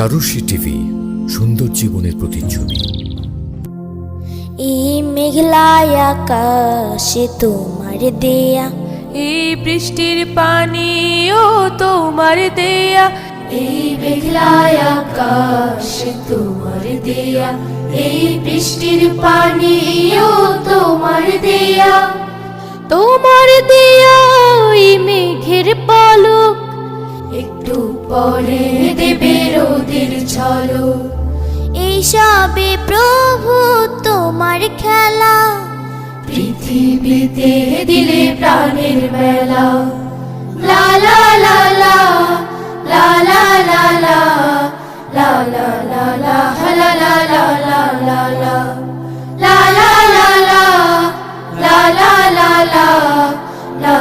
চারুশ্রী TV, সুন্দর জীবনের প্রতিচ্ছবি। এই মেঘলা আকাশে তোমার দেয়া, এই বৃষ্টির পানিও তোমার দেয়া, এই মেঘলা আকাশে তোমার দেয়া, এই বৃষ্টির পানিও তোমার দেয়া। তোমার দেয়া ওই মেঘের পলক একটু পরে দেবে রোদের ঝলক। এই সবে প্রভু তোমার খেলা, পৃথিবীতে দিলে প্রাণের মেলা।